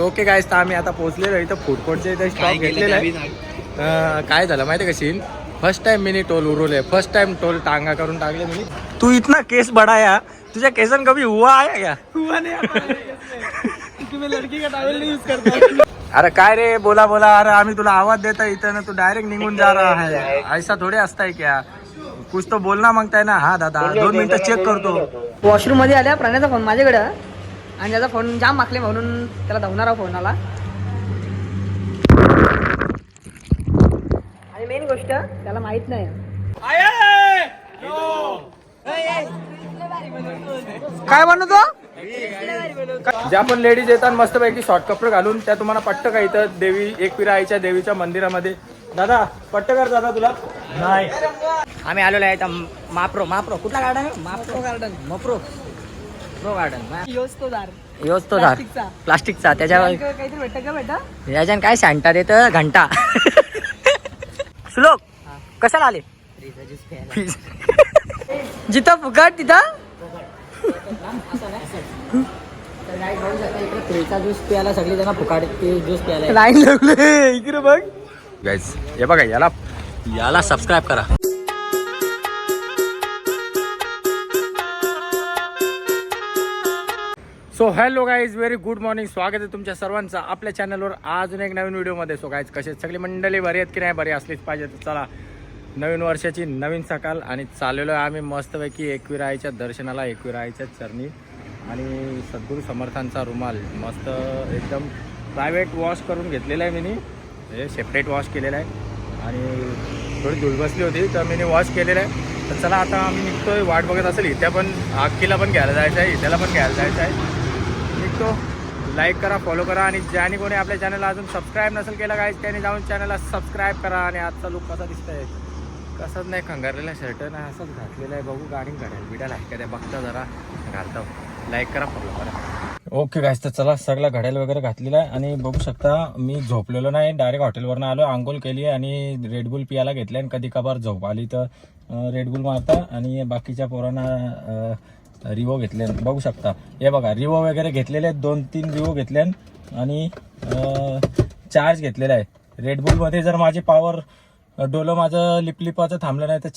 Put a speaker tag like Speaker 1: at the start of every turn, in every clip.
Speaker 1: Okay गाईस, तर आम्ही आता पोहोचलेलो इथं फूड कोर्टच्या इथं स्टॉप घेतलेला आहे. काय झालं माहिती आहे का सीन, फर्स्ट टाइम मी टोल उरवले, फर्स्ट टाइम टोल टांगा करून टाकले मी. तू इतना केस बढाया, तुझ्या केसन कभी हुआ आहे क्या? हुआ नाही लड़की का टॉवेल नहीं यूज करता. अरे काय रे, बोला बोला. अरे आम्ही तुला आवाज देता इथं ना, तू डायरेक्ट निघून जा रहा है. ऐसा थोडे असताय क्या, कुछ तो बोलना मागताय ना. हा दादा 2 मिनिटं चेक करतो.
Speaker 2: वॉशरूम मध्ये आल्या प्राण्याचा फोन माझ्याकडे आणि त्याचा फोन जाम मागले म्हणून त्याला धावणारा फोन आला. आणि मेन गोष्ट त्याला माहित नाही. काय म्हणतो
Speaker 1: ज्या पण लेडीज येतात मस्तपैकी शॉर्ट कपडे घालून, त्या तुम्हाला पट्ट का इथं देवी एकविरा आईच्या देवीच्या मंदिरामध्ये. दादा पट्ट कर दादा तुला. नाही,
Speaker 2: आम्ही आलेलो आहे इथं माप्रो कुठला गार्डन आहे? माप्रो गार्डन, प्रो गार्डन. योच तो दार प्लास्टिकचा. त्याच्यावर काहीतरी भेटत का बेटा? याच्यानं काय सांगता देत घंटा. श्लोक कशाला आले? जिथं फुकट तिथं ज्यूस प्यायला सगळी जण फुकाट ज्यूस प्यायला लाईन लागले. इकडे बघ
Speaker 1: गाईज, हे बघा, याला सबस्क्राईब करा. So hello guys, very good morning. स्वागत आहे तुमच्या सर्वांचं आपल्या चॅनलवर अजून एक नवीन व्हिडिओमध्ये. सो गाईज, कसे सगळी मंडळी बरी आहेत की नाही? बरी असलीच पाहिजे. तर चला, नवीन वर्षाची नवीन सकाळ आणि चाललेलो आहे आम्ही मस्तपैकी एकविरा आईच्या दर्शनाला, एकविरा आईच्या चरणी. आणि सद्गुरू समर्थांचा रुमाल मस्त एकदम प्रायव्हेट वॉश करून घेतलेला आहे मी. हे सेपरेट वॉश केलेला आहे आणि थोडी धूळ बसली होती तर मी वॉश केलेलं आहे. तर चला आता आम्ही निघतोय. वाट बघत असेल इथ्या पण, अक्कीला पण घ्यायला जायचं आहे, इथ्याला पण घ्यायला जायचं आहे. निघतो. लाईक करा, फॉलो करा आणि ज्याने कोणी आपल्या चॅनलला अजून सबस्क्राईब नसेल केलं गाईज, त्याने जाऊन चॅनलला सबस्क्राईब करा. आणि आजचा लुक कसा दिसतंय, कसंच नाही खंगारलेला शर्ट ना, असंच घातलेलं आहे. बघू गाडी घड्याल बिड्याल आहे का त्या, बघता जरा घालता. लाईक करा, फॉलो करा. ओके गाईज, तर चला, सगळं घड्याल वगैरे घातलेलं आहे आणि बघू शकता मी झोपलेलो नाही, डायरेक्ट हॉटेलवरनं आलो, आंघोळ केली आणि रेडबुल पियाला घेतले. आणि कधी कभार झोप आली तर रेडबुल मारता. आणि बाकीच्या पोरांना रिवो घेतले. बघू शकता, हे बघा रिवो वगैरे घेतलेले आहेत, 2-3 रिवो घेतले आणि चार्ज घेतलेला आहे. रेडबुलमध्ये जर माझी पॉवर डोलं माझं लिपलिपाचं थांबलं नाही तर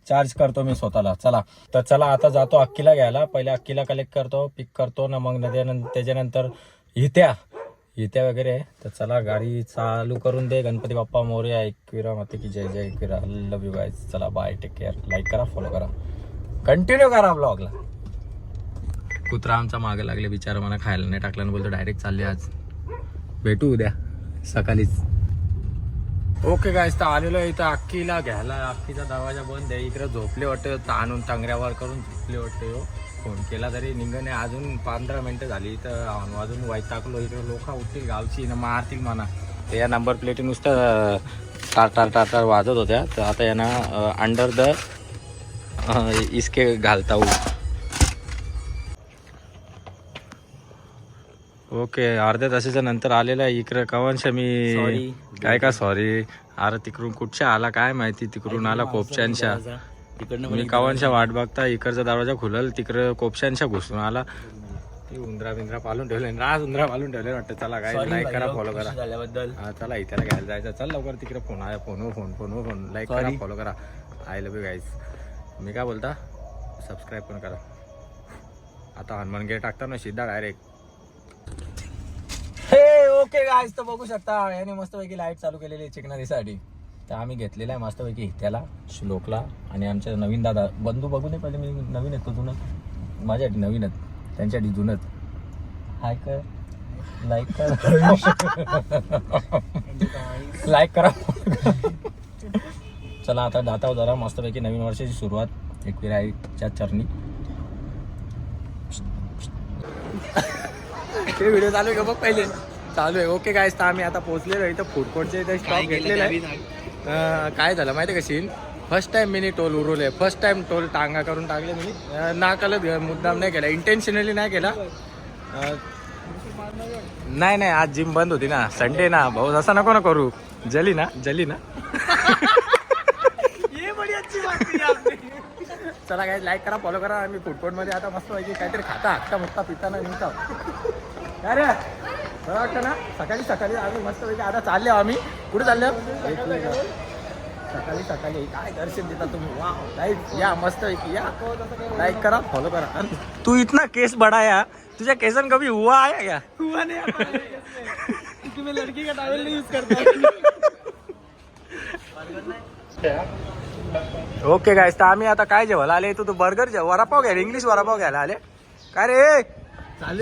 Speaker 1: चार्ज करतो मी स्वतःला. चला, तर चला आता जातो अक्कीला घ्यायला. पहिले अक्कीला कलेक्ट करतो, पिक करतो ना, मग त्याच्यानंतर इत्या वगैरे आहे. तर चला, गाडी चालू करून दे. गणपती बाप्पा मोरया. एकविरा माते की जय जय एकविरा. Love you guys. चला बाय, टेक केअर. लाईक करा, फॉलो करा, कंटिन्यू करा ब्लॉगला. कुत्रा आमचा मागे लागले बिचारा, मला खायला नाही टाकलं, बोलतो डायरेक्ट चालले आज, भेटू उद्या सकाळीच. ओके गाईज, तर आलेलो आहे इथं अक्कीला घ्यायला. अक्कीचा दरवाजा बंद आहे. इकडे झोपले वाटतं, ताणून टांगऱ्यावर करून झोपले वाटतं. फोन केला तरी निघणे, अजून 15 मिनटं झाली तर अजून वाईट टाकलो. इकडे लोक उठतील गावची ना, मारतील म्हणा. तर या नंबर प्लेटी नुसतं टार वाजत होत्या. तर आता यांना अंडर द इसके घालता हूँ. ओके, अर्ध्या तासाच्या नंतर आलेला आहे इकडे कवंश. मी काय का सॉरी, अरे तिकडून कुठच्या आला काय माहिती, तिकडून आला कोपशांशा. मी कवंशा वाट बघता, इकडचा दरवाजा खुलल, तिकडं कोपशांशा घुसून आला. ती उंदरा पालून ठेवले, राज उंदरा पालून ठेवले वाटतं. चला काय, लाईक करा, फॉलो करा. हा चला, इथ्याला घ्यायला जायचं. चल लवकर, तिकडे फोन आहे, फोन. लाईक करा, फॉलो करा. I love you guys. मी काय बोलता, सबस्क्राईब पण करा. आता हनुमान गेट टाकता ना सीधा डायरेक्ट. हे ओके गाईज, तर बघू शकता याने मस्तपैकी लाईट चालू केलेली आहे चिकनारीसाठी. तर आम्ही घेतलेला आहे मस्तपैकी त्याला, श्लोकला आणि आमच्या नवीन दादा. बंधू बघू नये पहिले, मी नवीन आहेत तो जुनं, माझ्यासाठी नवीन आहेत, त्यांच्यासाठी जुनच. हाय कर, लाईक करा. चला आता जाता जरा मस्तपैकी नवीन वर्षाची सुरुवात एकविरा आईच्या चरणी. ते व्हिडिओ चालू आहे का बघ, पहिले चालू आहे. ओके गाईज, तर आम्ही आता पोहोचलेलो इथं फूड कोर्टच्या इथं स्टॉप घेतलेला आहे. काय झालं माहिती आहे का सीन, फर्स्ट टाइम मी टोल उरवले, फर्स्ट टाइम टोल टांगा करून टाकले मी. नाकलत मुद्दाम नाही केला, इंटेन्शनली नाही केला. नाही आज जिम बंद होती ना, संडे ना भाऊ, असं नको ना करू. जली ना चला काय, लाईक करा, फॉलो करा. आम्ही फूड कोर्टमध्ये आता मस्त पाहिजे काहीतरी खाता, हक्ता मुक्ता पिताना निघता. काय रे बरं वाटतं ना? सकाळी सकाळी आम्ही मस्तपैकी आता चालले आम्ही. कुठे चालले? सकाळी सकाळी काय दर्शन देता तुम्ही. वा लाईक या मस्तपैकी या. लाईक करा, फॉलो करा. तू इतना केस बढाया, तुझ्या केसन कभी हुआ आहे क्या?
Speaker 3: हुआ नहीं क्योंकि मैं लड़की का टॉवेल नहीं यूज करता.
Speaker 1: ओके गाईस, तर आम्ही आता काय जेवायला आले? तू बर्गर वडापाव घ्यायला, इंग्लिश वडापाव घ्यायला आले काय रे?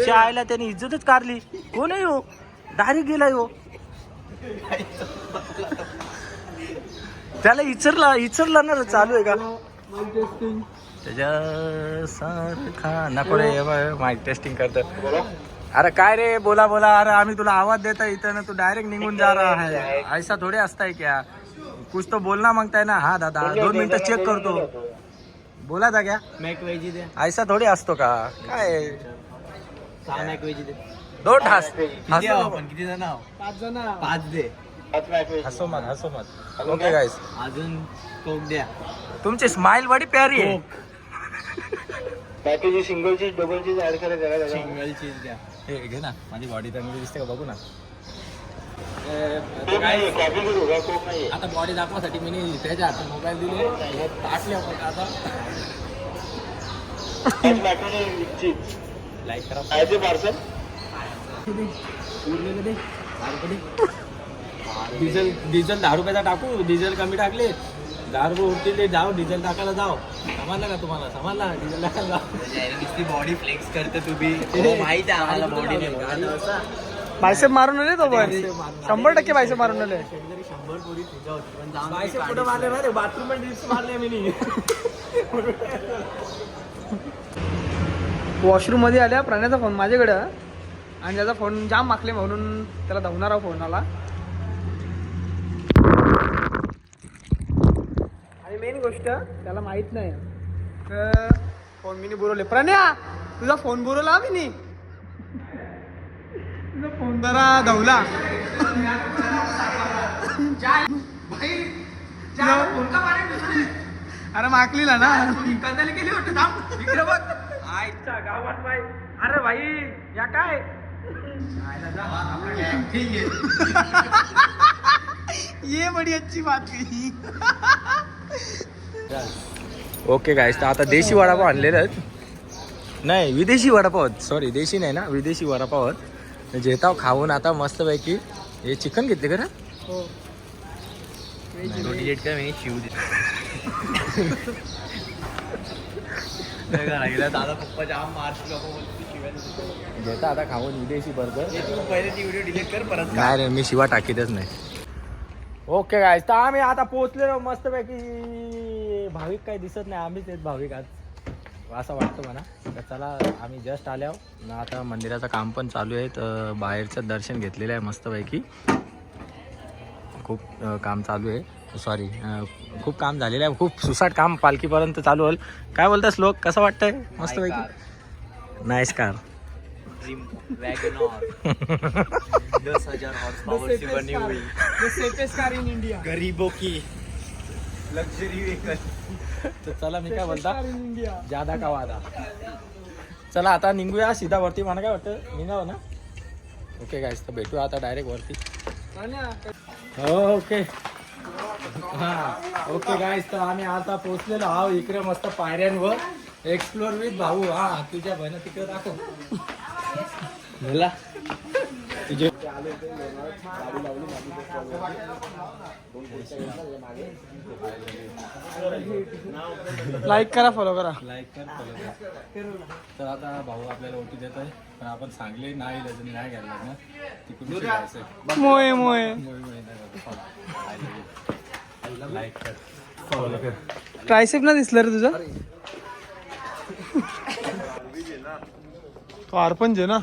Speaker 1: चायला त्याने इज्जतच काढली. कोण आहे हो? डायरेक्ट गेलाय हो. त्याला इचरला ना चालू आहे का त्याच्यासारखा नको रे. माईक टेस्टिंग करत. अरे काय रे, बोला बोला. अरे आम्ही तुला आवाज देता इथं ना, तू डायरेक्ट निघून जा रहा है. ऐसा थोडे असताय क्या? कुछ तो बोलना मागताय ना. हा दादा 2 मिनिटं चेक करतो. बोला था क्या?
Speaker 3: मॅक वेजी दे.
Speaker 1: ऐसा थोडे असतो का काय?
Speaker 3: 6 मॅक वेजी दे.
Speaker 1: डोंट हस.
Speaker 3: आपण किती जण आहो? 5 जण. 5 दे.
Speaker 1: हसो मत. ओके गाईस,
Speaker 3: अजून कोक द्या.
Speaker 1: तुमची स्माइल बडी प्यारी आहे.
Speaker 4: पॅकेज सिंगल चीज डबल चीज ऍड करायचं.
Speaker 3: सिंगल चीज द्या.
Speaker 1: हे घे ना, माझी बॉडी चांगली दिसते का बघू ना.
Speaker 4: कॉफी करू का? कोक नाही.
Speaker 1: आता बॉडी दाखवासाठी मी त्याच्या हातात मोबाईल दिले. ताटले आता
Speaker 4: चीज
Speaker 1: लाईक करा.
Speaker 4: खायचे पार्सल.
Speaker 1: डिझेल 10 रुपयाचा टाकू. डिझेल कमी टाकले 10 रुपये उरतील ते. जाऊ डिझेल टाकायला जाऊ. समजलं का तुम्हाला? समजला डिझेल टाकायला जाऊ.
Speaker 3: नुसती बॉडी फ्लेक्स करते तुम्ही. माहित आहे आम्हाला बॉडी नाही.
Speaker 2: बायसेप मारून आले तो पण 100% बायसेप मारून आले.
Speaker 3: 100 पोरी तुझ्या होती पण जाऊन
Speaker 1: बायसेप कुठं मारले माहिती? बाथरूम मध्ये ड्रिप्स मारले मी.
Speaker 2: वॉशरूम मध्ये आल्या प्राण्याचा फोन माझ्याकडं आणि त्याचा फोन जाम मागले म्हणून त्याला धावणारा फोन आला. आणि मेन गोष्ट त्याला माहित नाही तर फोन मी बुरवले. प्रणया तुझा फोन बुरवला मी. तुझा फोन जरा धावला. अरे माकलीला ना केली वाटतं. इकडे बघ आईच्या गावात बाई. अरे भाई या काय ये बडी अच्छी बात कही.
Speaker 1: ओके गाईस, तर आता देशी वडापाव आणलेले आहेत. नाही विदेशी वडापाव. सॉरी देशी नाही ना, विदेशी वडापाव आहेत. जेताव खाऊन आता मस्तपैकी. हे चिकन घेतले का रे?
Speaker 2: हो
Speaker 3: डिलीट कर. मी शिव दादा पप्पा जाम मार्च
Speaker 1: घेता आता खाऊन विदेशी बर्गर.
Speaker 3: तू पहिले ती व्हिडिओ डिलीट कर परत.
Speaker 1: नाही रे, मी शिवा टाकीतच नाही. ओके गाईस, तर आम्ही आता पोहोचलेलो मस्तपैकी. भाविक काही दिसत नाही, आम्हीच आहेत भाविक आज असं वाटतं मला. तर चला आम्ही जस्ट आल्यावर ना, आता मंदिराचं काम पण चालू आहे. तर बाहेरचं दर्शन घेतलेलं आहे मस्तपैकी. खूप काम चालू आहे. सॉरी खूप काम झालेलं आहे. खूप सुसाट काम पालखीपर्यंत चालू होईल. काय बोलतास लोक? कसं वाटतंय? मस्तपैकी nice car.
Speaker 3: WagonR 10,000 horse power से बनी हुई
Speaker 2: सेफेस्ट कार इन इंडिया.
Speaker 3: गरीबों की लक्झरी व्हीकल.
Speaker 1: तर चला, मी काय बोलता
Speaker 2: इन इंडिया.
Speaker 1: ज्यादा का वादा. चला आता निघूया सीधा वरती. मला काय वाटतं निघावं ना. ओके गाईस, तर भेटूया आता डायरेक्ट वरती. ओके हां ओके गाईस, तर आम्ही आता पोहोचलेलो आहो इकडे मस्त पायऱ्यांवर. एक्सप्लोर विथ भाऊ. हा तुझ्या बहिण तिकडे दाखव. बोला तुझे
Speaker 2: लाईक करा, फॉलो करा.
Speaker 1: लाईक कर, फॉलो कर. तर आता भाऊ आपल्याला ओटी देत आहे, पण आपण सांगले नाही लजनी नाही घ्यायला ना. तिकडून जायचं.
Speaker 2: मोये मोये
Speaker 1: लाईक कर, फॉलो कर.
Speaker 2: ट्रायसेप ना दिसलं रे तुझं. तो अर्पण जे ना.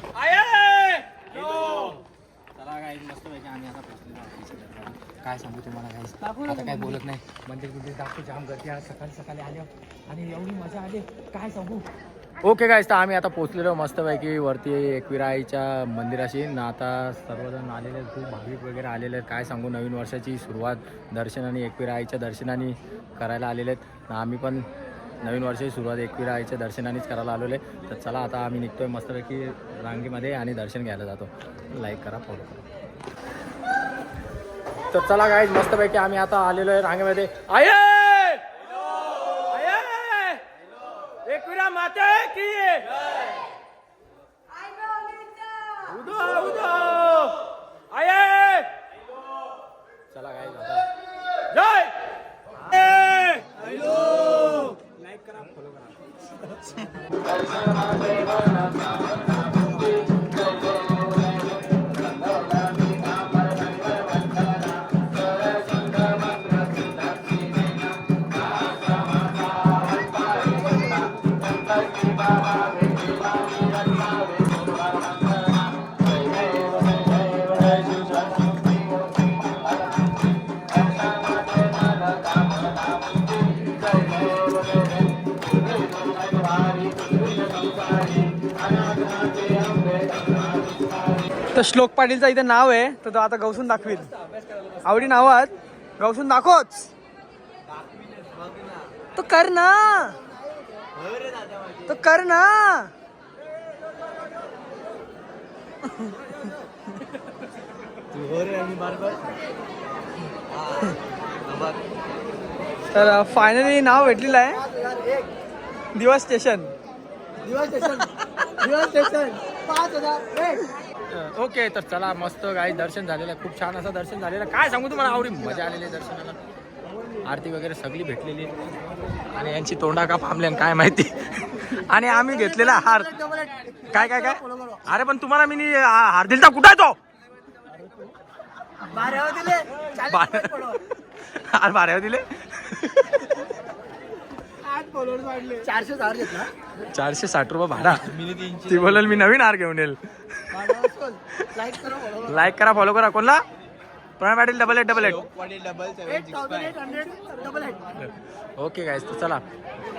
Speaker 1: चला काय मस्त पैकी आम्ही आता पोहोचलेलो आहोत. काय सांगू तुम्हाला काय, आता काय बोलत नाही. मंदिर दाखवू, जाम गर्दी आज सकाळी सकाळी आले आणि एवढी मजा आली काय सांगू. ओके गाईस, तर आम्ही आता पोहोचलेलो मस्तपैकी वरती एकविराईच्या मंदिराशी ना. आता सर्वजण आलेले आहेत, खूप भाविक वगैरे आलेले आहेत. काय सांगू, नवीन वर्षाची सुरुवात दर्शनाने एकविराईच्या दर्शनाने करायला आलेले आहेत. आम्ही पण नवीन वर्षाची सुरुवात एकविरा आईच्या दर्शनानेच करायला आलेलो आहे. तर चला आता आम्ही निघतोय मस्तपैकी रांगेमध्ये आणि दर्शन घ्यायला जातो. लाईक करा, फॉलो करा. तर चला गाईज मस्तपैकी आम्ही आता आलेलो आहे रांगेमध्ये. आये एकविरा माते की उदो उदो आये. चला गाईज आता जय लाईक करा, फॉलो
Speaker 5: तर श्लोक पाटीलचा इथे नाव आहे, तर तो आता गवसून दाखवील. आवडी नावात गवसून दाखवच. तो कर ना, तो कर ना. तर फायनली नाव भेटलेलं आहे. दिवस स्टेशन.
Speaker 1: ओके. तर चला मस्त गाई दर्शन झालेलं आहे. खूप छान असं दर्शन झालेलं आहे. काय सांगू तुम्हाला, आवडी मजा आलेली आहे दर्शनाला. आरती वगैरे सगळी भेटलेली आणि यांची तोंडा का फांबले काय माहिती. आणि आम्ही घेतलेला हार काय काय काय. अरे पण तुम्हाला मी हार दिलता, कुठं आहे तो? अरे बाऱ्यावर दिले. 460 रुपये भाडा. ती बोलेल मी नवीन हार घेऊन येईल. लाईक करा, फॉलो करा. कोणला? प्रणय पाटील 8888. ओके गाईस, तर चला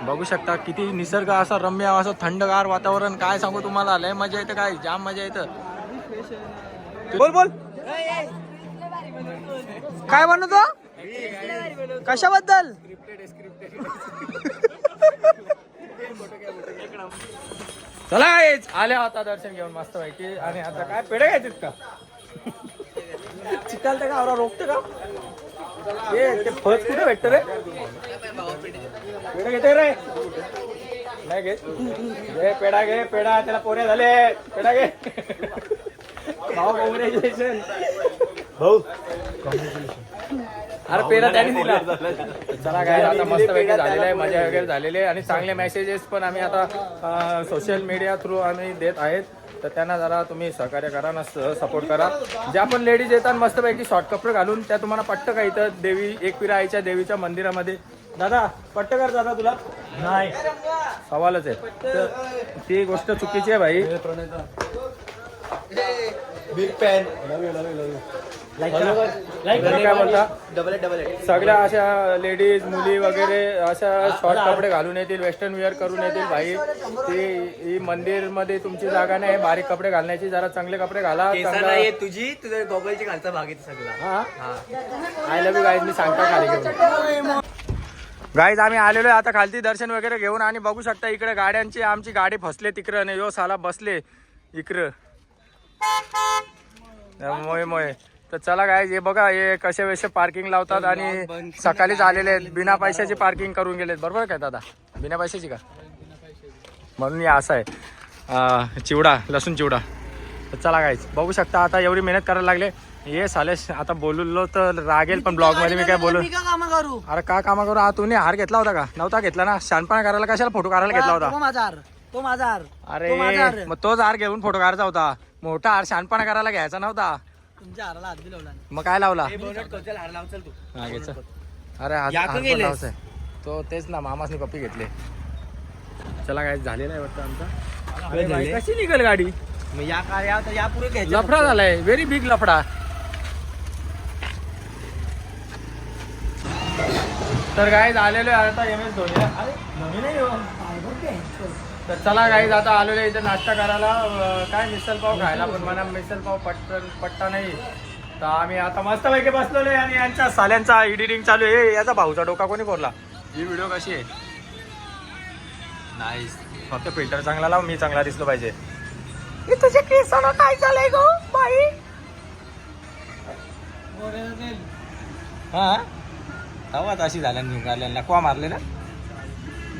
Speaker 1: बघू शकता किती निसर्ग असं रम्य असं थंडगार वातावरण. काय सांगू तुम्हाला, लय मजा येतं. काय जाम मजा येतं.
Speaker 5: बोल बोल. काय बनवतो? कशाबद्दल?
Speaker 1: चला गाईस, आले आता दर्शन घेऊन मस्त पैकी. आणि आता काय पेढे घ्यायचे का? चिकालते का? आवरा रोखते का? ये ते फज कुठे भेटत रे? पेढे घेते रे? नाही घेत. घे पेढा, घे पेढा. त्याला पोरे झाले. पेढा घे भाऊ. कॉंग्रॅच्युलेशन भाऊ. अरे पेढा त्याने दिला. चला काय आता मस्त पैकी झालेलं आहे. मजा वगैरे झालेली आहे आणि चांगले मेसेजेस पण आम्ही आता सोशल मीडिया थ्रू आम्ही देत आहेत. तर त्यांना जरा तुम्ही सहकार्य करा ना, सपोर्ट करा. ज्या पण लेडीज येतात मस्तपैकी शॉर्ट कपडे घालून, त्या तुम्हाला पट्ट का इथं देवी एकविरा आईच्या देवीच्या मंदिरामध्ये. दादा पट्ट कर दादा, तुला नाही सवालच आहे. तर ती गोष्ट चुकीची आहे भाई.
Speaker 3: Big fan.
Speaker 1: काय बोलता? सगळ्या अशा लेडीज मुली वगैरे अशा शॉर्ट कपडे घालून येतील, वेस्टर्न वेअर करून येतील भाई. ती मंदिर मध्ये तुमची जागा नाही बारीक कपडे घालण्याची. जरा चांगले कपडे घाला.
Speaker 3: तुझी तुझ्या गोगलची खालचा भाग येते सगळा.
Speaker 1: I love you guys. मी सांगता खाली घेऊन. गाईज आम्ही आलेलो आहे आता खालती दर्शन वगैरे घेऊन. आणि बघू शकता इकडे गाड्यांची, आमची गाडी फसले तिकडं नाही. यो साला बसले इकडं मोय मोय. तर चला गाईज, हे बघा हे कसे वैसे पार्किंग लावतात. आणि सकाळीच आलेले आहेत, बिना पैशाची पार्किंग करून गेलेत. बरोबर काय दादा? बिना पैशाची का? म्हणून हे असं आहे चिवडा, लसूण चिवडा. तर चला गाईज बघू शकता आता एवढी मेहनत करायला लागले. ये साले आता बोललो तर रागेल, पण ब्लॉग मध्ये मी काय बोलू. अरे का कामा करू? तुम्ही हार घेतला होता का? नव्हता घेतला ना. शहाणपणा करायला कशाला फोटो काढायला घेतला होता?
Speaker 5: तो माझा.
Speaker 1: अरे मग तोच हार घेऊन फोटो काढायचा होता. मोठा हार शहाणपणा करायला घ्यायचा नव्हता.
Speaker 5: तुमच्या हाराला हात बी लावला.
Speaker 1: मग काय लावला?
Speaker 3: हार लाव चल तू.
Speaker 1: हा घ्यायचं. अरे हात तो तेच ना, मामासनी पप्पी घेतले. चला काय झालेला आहे वाटतं आमचा. अरे भाई, कशी निघेल गाडी?
Speaker 3: मग या पुढे घ्यायचं.
Speaker 1: लफडा झालाय, व्हेरी बिग लफडा. तर गाईज आलेलो आहे आता MS धोनीला. अरे धोनी नाही हो. तर चला गाईज आता आलेलो इथे नाश्ता करायला. काय मिसल पाव खायला, पण मला मिसल पाव पट्टा नाही. तर आम्ही आता मस्त पैकी बसलेलो आहे. आणि यांच्या साल्यांचा एडिटिंग चालू आहे. याचा भाऊचा डोका कोणी फोडला? ही व्हिडिओ कशी आहे?
Speaker 3: नाईस.
Speaker 1: फक्त फिल्टर चांगला लाव, मी चांगला दिसलो पाहिजे. तुझ्या केसाला काय झालंय गो बाई? हा आवाज अशी झाल्या निघाल्या कोवा मारले ना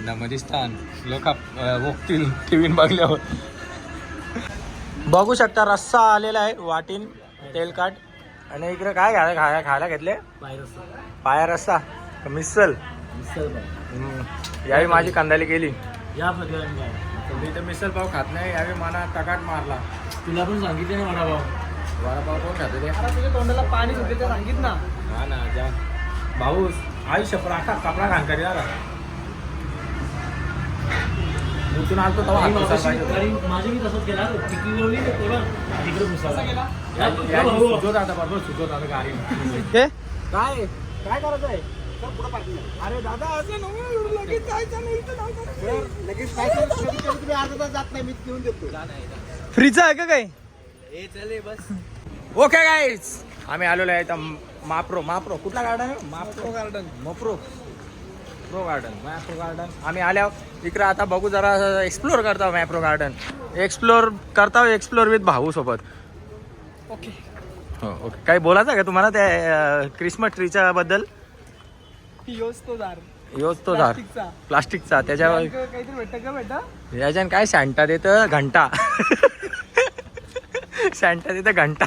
Speaker 1: नमदिस्तान लोक वोगतील टीव्ही बघल्यावर. बघू शकता रस्सा आलेला आहे, वाटीन तेलकाट. आणि इकडे काय खायला घेतले? पाया रस्सा मिसल. यावेळी माझी कांदाली गेली. मी तर मिसल पाव खात नाही, यावेळी मला टकाट मारला.
Speaker 3: तुला पण सांगितलं ना
Speaker 1: वडापाव कोण खाते ते?
Speaker 5: तुझ्या तोंडाला पाणी सुटले तर सांगित ना.
Speaker 1: हा ना जा भाऊ आयुष्य अख्खा कपडा घाण करी आला. उठून आलतो तेव्हा हात पुसायला पाहिजे.
Speaker 3: माझे मी तसंच केला तिकडे घुसायला गेला.
Speaker 1: सुचवत आता बरोबर सुचवत आता गाडी.
Speaker 5: हे
Speaker 1: काय काय करायचं आहे? अरे दादा असं नको लगेच जायचं नाही इथं लगेच तुम्ही अर्धा तास जात नाही, मी घेऊन देतो.
Speaker 5: फ्रीचं आहे का काही?
Speaker 3: ए चले बस.
Speaker 1: ओके गाईज आम्ही आलेलो आहे इथं माप्रो कुठला गार्डन आहे? माप्रो गार्डन प्रो गार्डन. आम्ही आल्यावर इकडे आता बघू जरा एक्सप्लोर करता मॅप्रो गार्डन. एक्सप्लोर विथ भाऊ सोबत.
Speaker 5: ओके.
Speaker 1: हो ओके. काही बोलायचं का तुम्हाला त्या क्रिसमस ट्रीच्या बद्दल?
Speaker 5: योच तो दार
Speaker 1: प्लास्टिकचा त्याच्यावर
Speaker 5: काहीतरी भेटतं का भेटतं?
Speaker 1: याच्यानं काय सॅन्टा देतं घंटा. सॅन्टा देतं घंटा.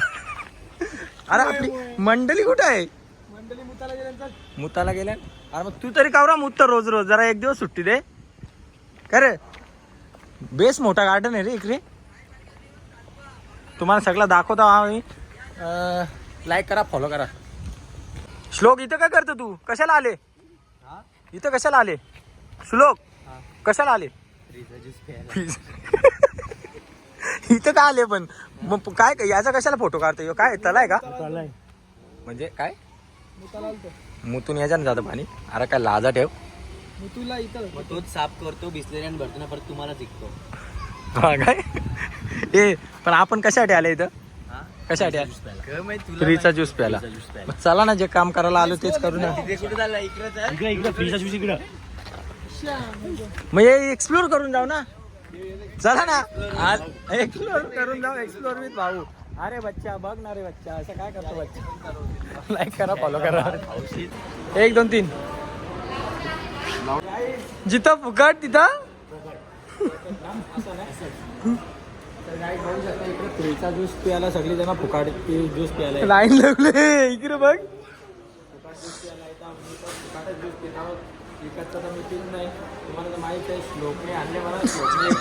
Speaker 1: अरे आपली मंडळी कुठं आहे?
Speaker 5: मंडळी मुताला गेल्यानंतर
Speaker 1: मुताला गेल्या. अरे मग तू तरी कावरा मुत रोज जरा एक दिवस सुट्टी दे. का रे बेस मोठा गार्डन आहे रे इकडे. तुम्हाला सगळं दाखवतो आम्ही. लाईक करा, फॉलो करा. श्लोक इथं काय करतो तू? कशाला आले इथं? कशाला आले श्लोक? कशाला आले इथं काय आले? पण मग काय याचा कशाला फोटो काढतो? काय तलाय का? म्हणजे काय
Speaker 5: मुताला आलतो.
Speaker 1: मुतून याच्यानं जातं पाणी? अरे काय लाजा ठेव.
Speaker 5: मुतूला इथं
Speaker 3: मग तोच साफ करतो बिस्लेरी आणि भरतो ना परत तुम्हाला जिंकतो.
Speaker 1: हा काय ए पण आपण कशासाठी आले इथं? कशासाठी आले? फ्रीचा ज्यूस प्याला. मग चला ना, जे काम करायला आलो तेच करू ना.
Speaker 3: तिथे कुठे झाला? इकडे फ्रीचा ज्यूस इकडे.
Speaker 1: मग हे एक्सप्लोर करून जाऊ ना. चला ना आज एक्सप्लोर करून जाऊ. एक्सप्लोर विथ भाऊ. अरे बच्चा बघ ना रे बच्चा, असं काय करतो बच्चा? लाईक करा, फॉलो करा. 1 2 3
Speaker 5: जिथं फुकट तिथं
Speaker 1: फ्रीचा ज्यूस प्यायला सगळी जण फुकाट ज्यूस प्यायला
Speaker 5: लाईन लागले. इकडे बघ.
Speaker 1: विकतचा तर मी पित नाही. तुम्हाला तर माहित आहे. श्लोकने आणले मला. श्लोकने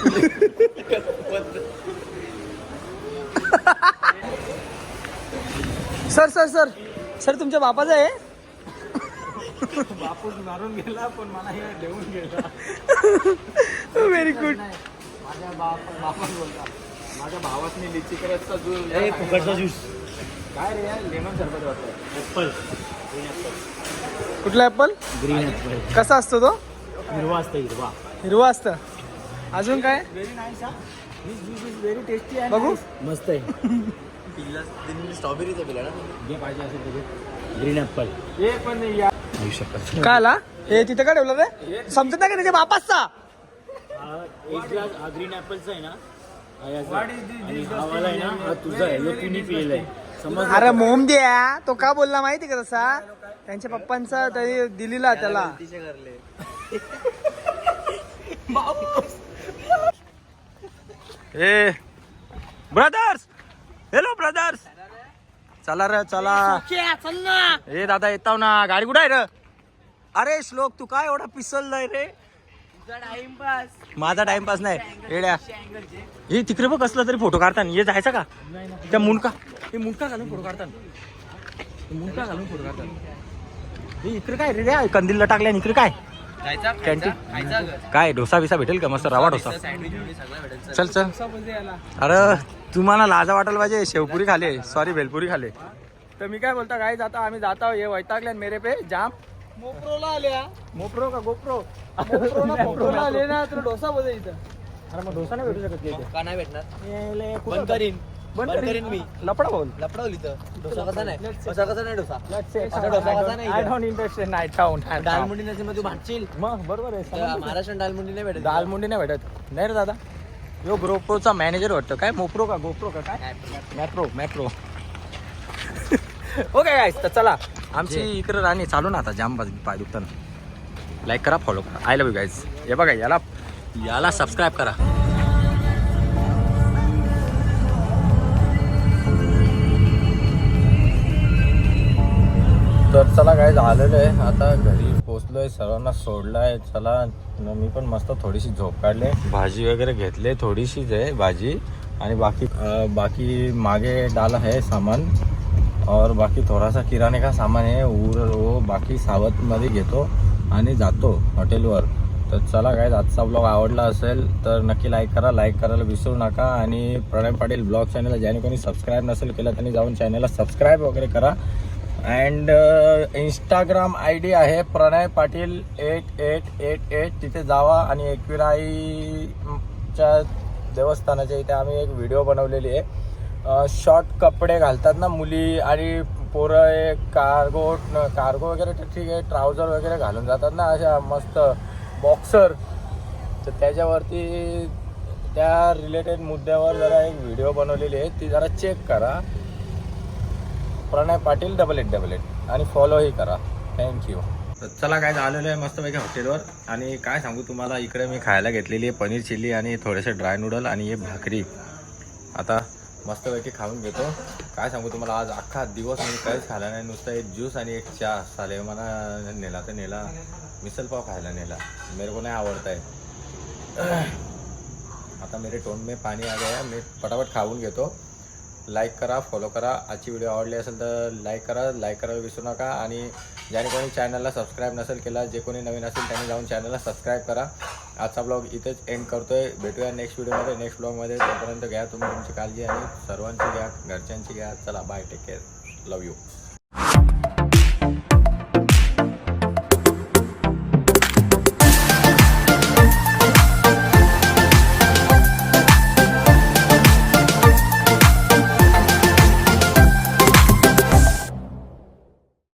Speaker 5: सर तुमच्या बापाचं आहे?
Speaker 1: बापूस मारून गेला पण मला हे देऊन गेला.
Speaker 5: Very good.
Speaker 1: माझ्या बापा बोलता माझ्या भावाने लिची करतचा ज्यूस.
Speaker 3: फुकटचा ज्यूस.
Speaker 1: काय रे लेमन सरबत वाटतं.
Speaker 3: ऍपल.
Speaker 5: कुठला ऍपल?
Speaker 3: Green apple.
Speaker 5: कसा असतो तो?
Speaker 3: हिरवा असतं हिरवा.
Speaker 5: हिरवा असतं. अजून काय?
Speaker 1: Very nice. हा दिस ज्यूस इज व्हेरी टेस्टी.
Speaker 5: बघू.
Speaker 3: मस्त आहे. स्ट्रॉबेरीचा पिला ना जे पाहिजे असेल त्याचे. Green apple.
Speaker 1: हे पण या
Speaker 5: काय आला? हे तिथं काय ठेवलं रे? समजत नाही का त्याच्या बापाचा?
Speaker 3: एक ग्लास हा ग्रीन ऍपलचा आहे ना, हा याचा. आणि हा वाला आहे ना, हा तुझा आहे. हे कुणी पिलेला आहे समज.
Speaker 5: अरे मोम द्या. तो का बोलला माहिती का तसा? त्यांच्या पप्पांचा तरी दिलेला त्याला.
Speaker 1: ए ब्रदर्स, हॅलो ब्रदर्स. चला रे चला. ए दादा येताव ना. गाडी कुठं आहे रे? अरे श्लोक तू काय एवढा पिसललाय रे? माझा टाइमपास नाही येड्या. हे तिकडे बघ कसलं तरी फोटो काढताना. हे जायचं का त्या मुंडका? हे मुंडका घालून फोटो काढताना. मुंडका घालून फोटो काढताना. हे इकडे काय रे? कंदीलला टाकल्या इकडे काय कॅन्टीन? काय डोसा बिसा भेटेल का? मस्त रवा डोसा. चल चल. अरे तुम्हाला लाजा वाटायला पाहिजे. शेवपुरी खाले, सॉरी भेलपुरी खाले. तर मी काय बोलता काय जाता आम्ही जाता. हे वैतागल्या मेरे पे जाम.
Speaker 5: मोप्रोला आल्या.
Speaker 1: मोप्रो का गोप्रो?
Speaker 5: मोप्रोला आले ना, तुला डोसा बोलते इथं.
Speaker 1: अरे मग डोसा नाही भेटू शकत
Speaker 3: का नाही भेटणार?
Speaker 1: इथे.
Speaker 3: बंद करीन.
Speaker 1: बंद करेन मी. लपडा बोल.
Speaker 5: डोसा कसा नाही डोसा
Speaker 1: आय डोंट इंटरेस्टेड नाही ठाऊन
Speaker 5: दालमुंडी नसेल मग तू भाटशील
Speaker 1: मग बरोबर आहे समजलं.
Speaker 5: महाराष्ट्र दालमुंडी नाही भेटत
Speaker 1: दालमुंडी नाही भेटत नाही रे दादा. यो ग्रोप्रोचा मॅनेजर वाटतो काय मोप्रो का गोप्रो का काय मॅप्रो ओके गाईस तर चला आमची इकडे राणी चालू ना आता जाम पाय दुखताना. लाईक करा फॉलो करा. I love you guys. हे बघा याला सबस्क्राईब करा. तर चला गाईज आलेलो आहे आता घरी पोचलोय. सर्वांना सोडलाय. चला मी पण मस्त थोडीशी झोप काढले. भाजी वगैरे घेतले थोडीशीच आहे भाजी आणि बाकी मागे डाला है सामान और बाकी थोडासा किराणे का सामान आहे वो बाकी सावतमध्ये घेतो आणि जातो हॉटेलवर. तर चला गाईज आजचा ब्लॉग आवडला असेल तर नक्की लाईक करायला विसरू नका. आणि प्रणय पाटील ब्लॉग चॅनलला ज्याने कोणी सबस्क्राईब नसेल केलं त्यांनी जाऊन चॅनलला सबस्क्राईब वगैरे करा. अँड इंस्टाग्राम ID आहे प्रणय पाटील 8888. तिथे जावा आणि एकविराईच्या देवस्थानाच्या इथे आम्ही एक व्हिडिओ बनवलेली आहे. शॉर्ट कपडे घालतात ना मुली आणि पोरं कार्गो वगैरे तर ठीक आहे. ट्राउझर वगैरे घालून जातात ना अशा मस्त बॉक्सर. तर त्याच्यावरती त्या रिलेटेड मुद्द्यावर जरा एक व्हिडिओ बनवलेली आहे ती जरा चेक करा. प्रणय पाटील 8888 आणि फॉलोही करा. थँक्यू. तर चला काय आलेलो आहे मस्तपैकी हॉटेलवर आणि काय सांगू तुम्हाला इकडे मी खायला घेतलेली आहे पनीर चिल्ली आणि थोडेसे ड्राय नूडल आणि हे भाकरी. आता मस्तपैकी खाऊन घेतो. काय सांगू तुम्हाला आज अख्खा दिवस मी काहीच खाल्ला नाही. नुसतं एक ज्यूस आणि एक चहा साले मला नेला मिसल पाव खायला नेला. मेरे को नाही आवडत आहे. आता मेरे तोंड में पाणी आ गया. मी पटापट खाऊन घेतो. लाईक करा फॉलो करा. आजची व्हिडिओ आवडली असेल तर लाईक करायला विसरू नका. आणि ज्याने कोणी चॅनलला सबस्क्राईब नसेल केला जे कोणी नवीन असेल त्यांनी जाऊन चॅनलला सबस्क्राईब करा. आजचा ब्लॉग इथेच एंड करतोय. भेटूया नेक्स्ट व्हिडिओमध्ये नेक्स्ट ब्लॉगमध्ये. तोपर्यंत घ्या तुम्ही तुमची काळजी आणि सर्वांची घ्या घरच्यांची घ्या. चला bye take care love you.